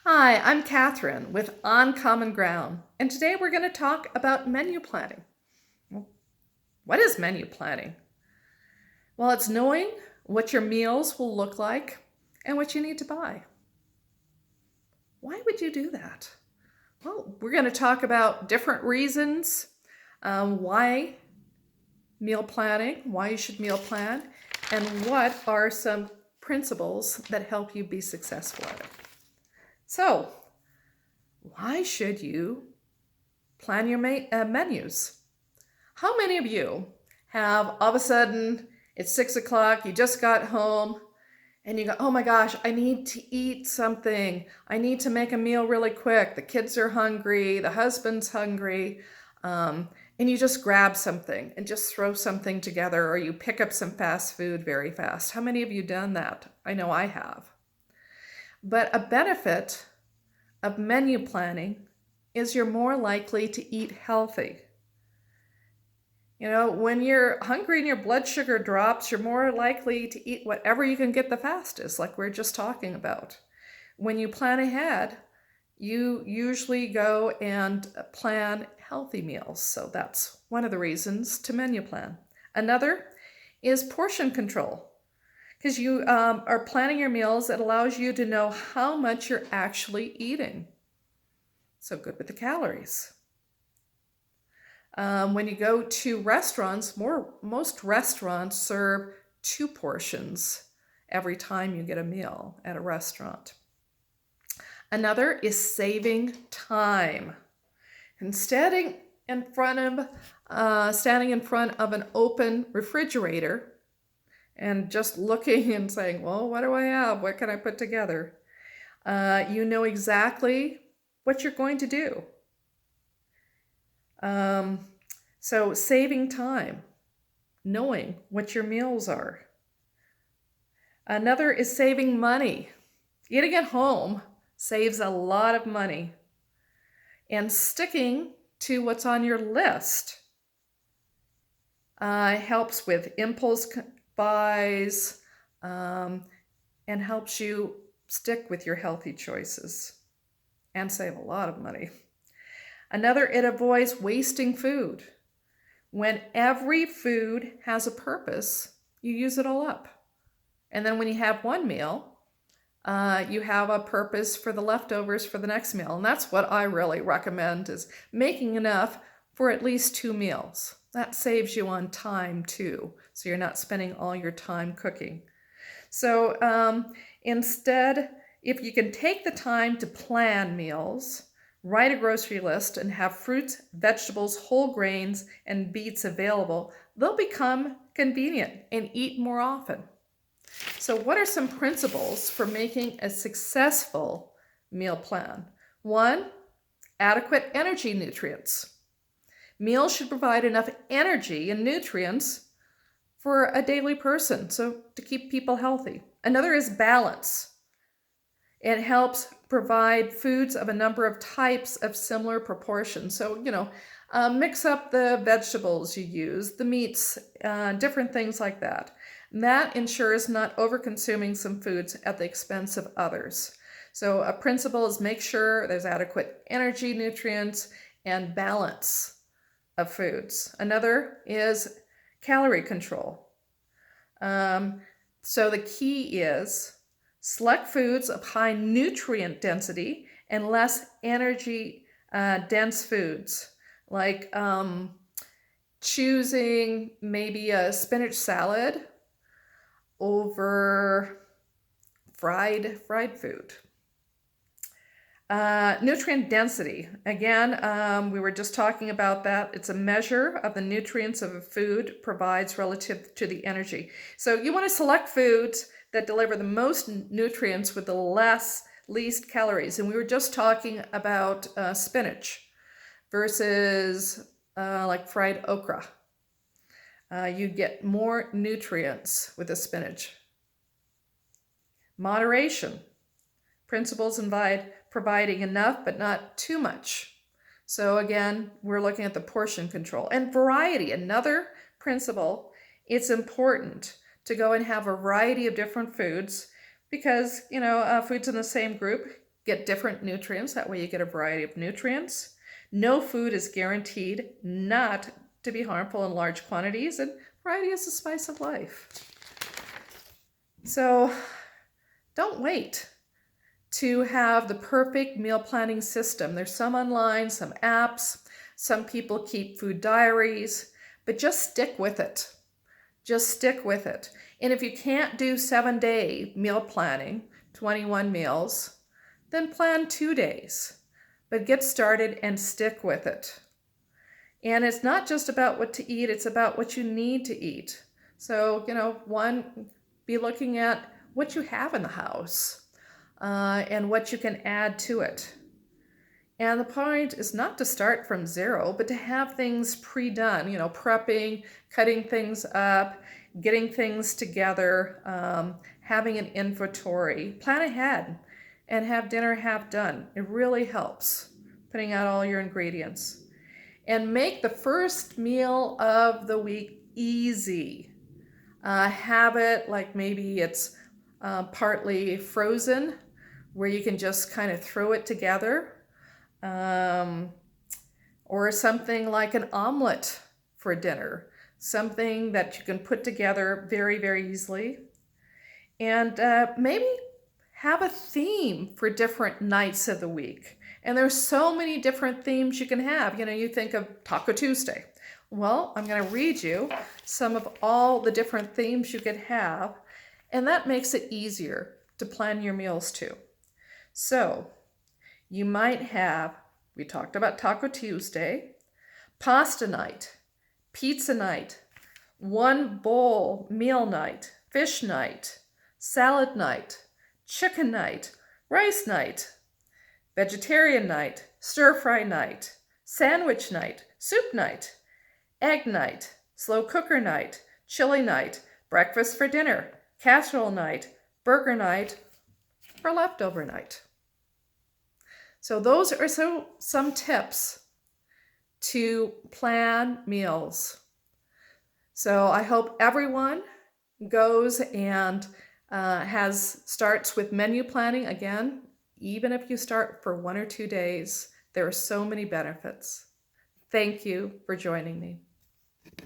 Hi, I'm Kathryn with On Common Ground, and today we're going to talk about menu planning. Well, what is menu planning? Well, it's knowing what your meals will look like and what you need to buy. Why would you do that? Well, we're going to talk about different reasons why meal planning, why you should meal plan, and what are some principles that help you be successful at it. So, why should you plan your menus? How many of you have all of a sudden, it's 6 o'clock, you just got home, and you go, oh my gosh, I need to eat something. I need to make a meal really quick. The kids are hungry, the husband's hungry, and you just grab something and just throw something together, or you pick up some fast food very fast. How many of you done that? I know I have. But a benefit of menu planning is you're more likely to eat healthy. You know, when you're hungry and your blood sugar drops, you're more likely to eat whatever you can get the fastest, like we're just talking about. When you plan ahead, you usually go and plan healthy meals. So that's one of the reasons to menu plan. Another is portion control. Because you are planning your meals, it allows you to know how much you're actually eating. So good with the calories. When you go to restaurants, most restaurants serve 2 portions every time you get a meal at a restaurant. Another is saving time. And standing in front of an open refrigerator and just looking and saying, well, what do I have? What can I put together? You know exactly what you're going to do. So saving time, knowing what your meals are. Another is saving money. Eating at home saves a lot of money. And sticking to what's on your list helps with impulse buys and helps you stick with your healthy choices and save a lot of money. Another, it avoids wasting food. When every food has a purpose, you use it all up. And then when you have one meal, you have a purpose for the leftovers for the next meal. And that's what I really recommend, is making enough for at least 2 meals. That saves you on time too, so you're not spending all your time cooking. So instead, if you can take the time to plan meals, write a grocery list, and have fruits, vegetables, whole grains, and beets available, they'll become convenient and eat more often. So what are some principles for making a successful meal plan? 1, adequate energy nutrients. Meals should provide enough energy and nutrients for a daily person, so to keep people healthy. Another is balance. It helps provide foods of a number of types of similar proportions. So, mix up the vegetables you use, the meats, different things like that. And that ensures not over-consuming some foods at the expense of others. So a principle is make sure there's adequate energy, nutrients, and balance of foods. Another is calorie control. So the key is select foods of high nutrient density and less energy dense foods, like choosing maybe a spinach salad over fried food. Nutrient density. Again, we were just talking about that. It's a measure of the nutrients of a food provides relative to the energy. So you want to select foods that deliver the most nutrients with the least calories. And we were just talking about spinach versus like fried okra. You get more nutrients with the spinach. Moderation. Principles invite providing enough but not too much. So again, we're looking at the portion control. And variety, another principle. It's important to go and have a variety of different foods because, foods in the same group get different nutrients. That way you get a variety of nutrients. No food is guaranteed not to be harmful in large quantities, and variety is the spice of life. So don't wait to have the perfect meal planning system. There's some online, some apps, some people keep food diaries, but just stick with it. Just stick with it. And if you can't do 7-day meal planning, 21 meals, then plan 2 days. But get started and stick with it. And it's not just about what to eat, it's about what you need to eat. So, be looking at what you have in the house and what you can add to it. And the point is not to start from zero, but to have things pre-done, prepping, cutting things up, getting things together, having an inventory. Plan ahead and have dinner half done. It really helps, putting out all your ingredients. And make the first meal of the week easy. Have it like maybe it's partly frozen, where you can just kind of throw it together. Or something like an omelet for dinner, something that you can put together very, very easily. And maybe have a theme for different nights of the week. And there's so many different themes you can have. You think of Taco Tuesday. Well, I'm going to read you some of all the different themes you could have, and that makes it easier to plan your meals too. So you might have, we talked about Taco Tuesday, pasta night, pizza night, one bowl meal night, fish night, salad night, chicken night, rice night, vegetarian night, stir-fry night, sandwich night, soup night, egg night, slow cooker night, chili night, breakfast for dinner, casserole night, burger night, or leftover night. So those are some tips to plan meals. So I hope everyone goes and starts with menu planning. Again, even if you start for 1 or 2 days, there are so many benefits. Thank you for joining me.